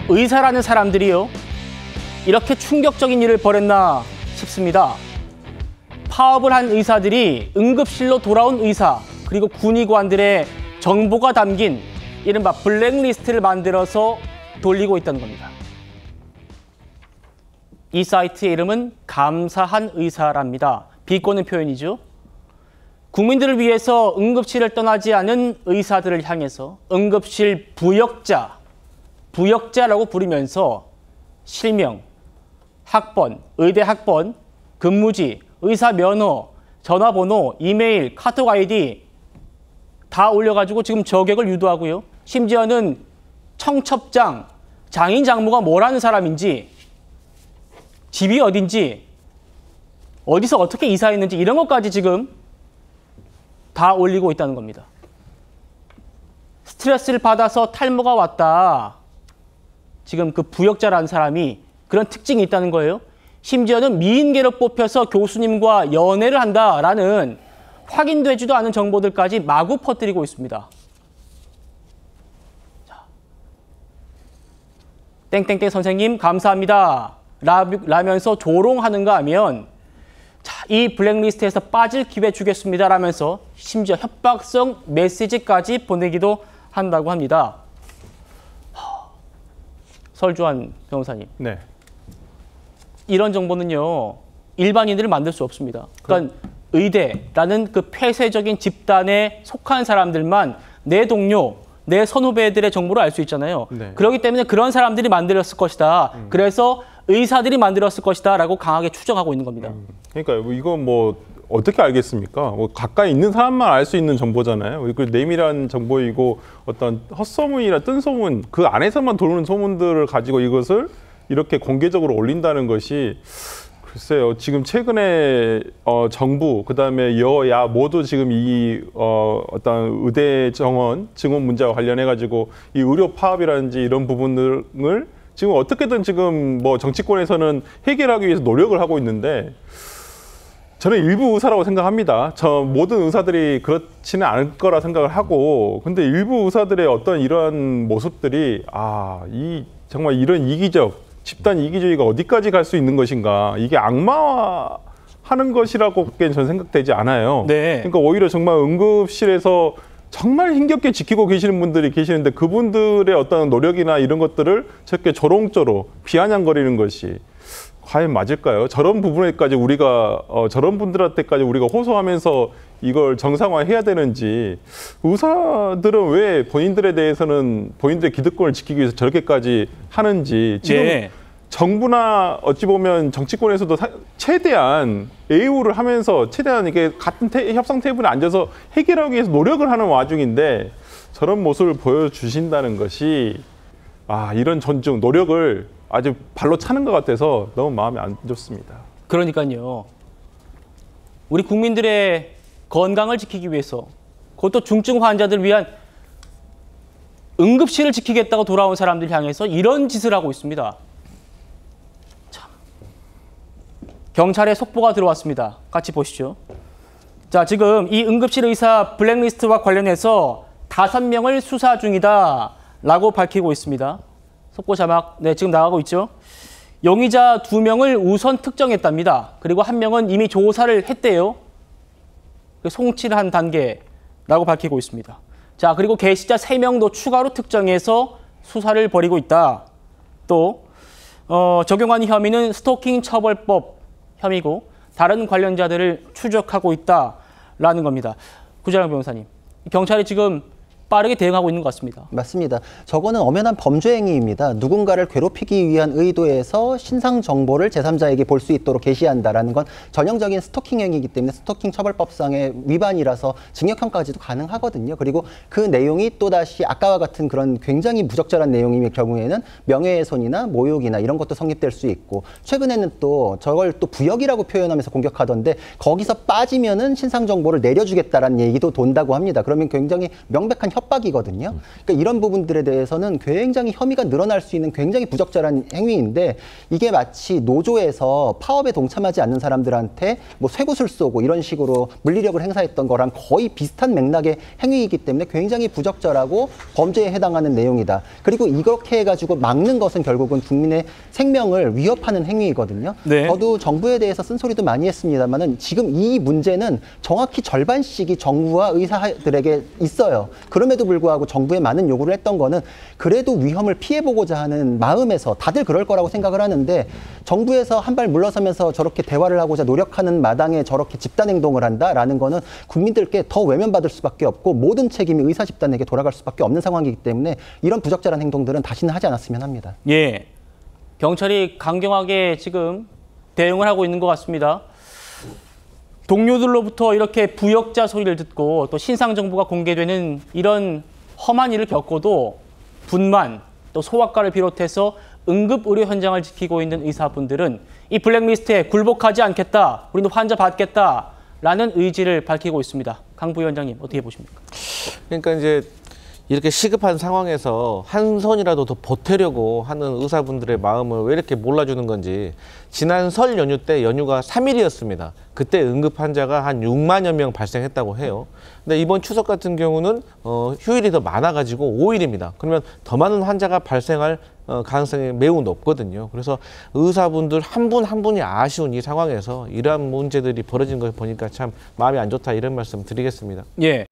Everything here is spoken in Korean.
의사라는 사람들이요, 이렇게 충격적인 일을 벌였나 싶습니다. 파업을 한 의사들이 응급실로 돌아온 의사, 그리고 군의관들의 정보가 담긴 이른바 블랙리스트를 만들어서 돌리고 있다는 겁니다. 이 사이트의 이름은 감사한 의사랍니다. 비꼬는 표현이죠. 국민들을 위해서 응급실을 떠나지 않은 의사들을 향해서 응급실 부역자라고 부르면서 실명, 학번, 의대 학번, 근무지, 의사 면허, 전화번호, 이메일, 카톡 아이디 다 올려가지고 지금 저격을 유도하고요. 심지어는 청첩장, 장인 장모가 뭐라는 사람인지, 집이 어딘지, 어디서 어떻게 이사했는지 이런 것까지 지금 다 올리고 있다는 겁니다. 스트레스를 받아서 탈모가 왔다. 지금 그 부역자라는 사람이 그런 특징이 있다는 거예요. 심지어는 미인계로 뽑혀서 교수님과 연애를 한다라는 확인되지도 않은 정보들까지 마구 퍼뜨리고 있습니다. 자, 땡땡땡 선생님 감사합니다. 라면서 조롱하는가 하면, 자, 이 블랙리스트에서 빠질 기회 주겠습니다 라면서 심지어 협박성 메시지까지 보내기도 한다고 합니다. 설주환 변호사님. 네. 이런 정보는요, 일반인들을 만들 수 없습니다. 그러니까 의대라는 그 폐쇄적인 집단에 속한 사람들만 내 동료, 내 선후배들의 정보를 알 수 있잖아요. 네. 그렇기 때문에 그런 사람들이 만들었을 것이다. 그래서 의사들이 만들었을 것이다 라고 강하게 추정하고 있는 겁니다. 그러니까 이건 뭐 어떻게 알겠습니까? 뭐 가까이 있는 사람만 알 수 있는 정보잖아요. 그 내밀한 정보이고 어떤 헛소문이나 뜬소문, 그 안에서만 도는 소문들을 가지고 이것을 이렇게 공개적으로 올린다는 것이, 글쎄요, 지금 최근에 정부, 그다음에 여야 모두 지금 이 어떤 의대 정원 증원 문제와 관련해 가지고 이 의료 파업이라든지 이런 부분을 지금 어떻게든 지금 뭐 정치권에서는 해결하기 위해서 노력을 하고 있는데, 저는 일부 의사라고 생각합니다. 모든 의사들이 그렇지는 않을 거라 생각을 하고, 근데 일부 의사들의 어떤 이러한 모습들이 정말 이런 집단 이기주의가 어디까지 갈 수 있는 것인가, 이게 악마화하는 것이라고밖에 저는 생각되지 않아요. 네. 그러니까 오히려 정말 응급실에서 정말 힘겹게 지키고 계시는 분들이 계시는데 그분들의 어떤 노력이나 이런 것들을 저렇게 조롱조로 비아냥거리는 것이 과연 맞을까요? 저런 부분에까지 우리가 저런 분들한테까지 우리가 호소하면서 이걸 정상화해야 되는지, 의사들은 왜 본인들에 대해서는 본인들의 기득권을 지키기 위해서 저렇게까지 하는지, 지금 네. 정부나 어찌 보면 정치권에서도 최대한 애우를 하면서 최대한 이게 같은 협상 테이블에 앉아서 해결하기 위해서 노력을 하는 와중인데 저런 모습을 보여주신다는 것이 이런 존중, 노력을 아주 발로 차는 것 같아서 너무 마음이 안 좋습니다. 그러니까요. 우리 국민들의 건강을 지키기 위해서, 그것도 중증 환자들 위한 응급실을 지키겠다고 돌아온 사람들 향해서 이런 짓을 하고 있습니다. 참. 경찰의 속보가 들어왔습니다. 같이 보시죠. 자, 지금 이 응급실 의사 블랙리스트와 관련해서 5명을 수사 중이다라고 밝히고 있습니다. 속보 자막, 네, 지금 나가고 있죠. 용의자 2명을 우선 특정했답니다. 그리고 1명은 이미 조사를 했대요. 송치를 한 단계라고 밝히고 있습니다. 자, 그리고 게시자 3명도 추가로 특정해서 수사를 벌이고 있다. 또 적용한 혐의는 스토킹 처벌법 혐의고 다른 관련자들을 추적하고 있다라는 겁니다. 구자영 변호사님, 경찰이 지금 빠르게 대응하고 있는 것 같습니다. 맞습니다. 저거는 엄연한 범죄 행위입니다. 누군가를 괴롭히기 위한 의도에서 신상 정보를 제3자에게 볼 수 있도록 게시한다라는 건 전형적인 스토킹 행위이기 때문에 스토킹 처벌법상의 위반이라서 징역형까지도 가능하거든요. 그리고 그 내용이 또다시 아까와 같은 그런 굉장히 부적절한 내용일 경우에는 명예훼손이나 모욕이나 이런 것도 성립될 수 있고, 최근에는 또 저걸 또 부역이라고 표현하면서 공격하던데 거기서 빠지면은 신상 정보를 내려주겠다라는 얘기도 돈다고 합니다. 그러면 굉장히 명백한 협박이거든요. 그러니까 이런 부분들에 대해서는 굉장히 혐의가 늘어날 수 있는 굉장히 부적절한 행위인데 이게 마치 노조에서 파업에 동참하지 않는 사람들한테 뭐 쇠구슬 쏘고 이런 식으로 물리력을 행사했던 거랑 거의 비슷한 맥락의 행위이기 때문에 굉장히 부적절하고 범죄에 해당하는 내용이다. 그리고 이렇게 해가지고 막는 것은 결국은 국민의 생명을 위협하는 행위이거든요. 네. 저도 정부에 대해서 쓴소리도 많이 했습니다만은 지금 이 문제는 정확히 절반씩이 정부와 의사들에게 있어요. 그럼에도 불구하고 정부에 많은 요구를 했던 거는 그래도 위험을 피해보고자 하는 마음에서 다들 그럴 거라고 생각을 하는데 정부에서 한 발 물러서면서 저렇게 대화를 하고자 노력하는 마당에 저렇게 집단 행동을 한다라는 거는 국민들께 더 외면받을 수밖에 없고 모든 책임이 의사 집단에게 돌아갈 수밖에 없는 상황이기 때문에 이런 부적절한 행동들은 다시는 하지 않았으면 합니다. 예. 경찰이 강경하게 지금 대응을 하고 있는 것 같습니다. 동료들로부터 이렇게 부역자 소리를 듣고 또 신상 정보가 공개되는 이런 험한 일을 겪고도 분만, 또 소아과를 비롯해서 응급 의료 현장을 지키고 있는 의사분들은 이 블랙리스트에 굴복하지 않겠다, 우리는 환자 받겠다라는 의지를 밝히고 있습니다. 강 부위원장님 어떻게 보십니까? 그러니까 이제 이렇게 시급한 상황에서 한 손이라도 더 보태려고 하는 의사분들의 마음을 왜 이렇게 몰라주는 건지 지난 설 연휴 때 연휴가 3일이었습니다. 그때 응급 환자가 한 6만여 명 발생했다고 해요. 근데 이번 추석 같은 경우는 휴일이 더 많아가지고 5일입니다. 그러면 더 많은 환자가 발생할 가능성이 매우 높거든요. 그래서 의사분들 한 분 한 분이 아쉬운 이 상황에서 이러한 문제들이 벌어진 걸 보니까 참 마음이 안 좋다 이런 말씀 드리겠습니다. 예.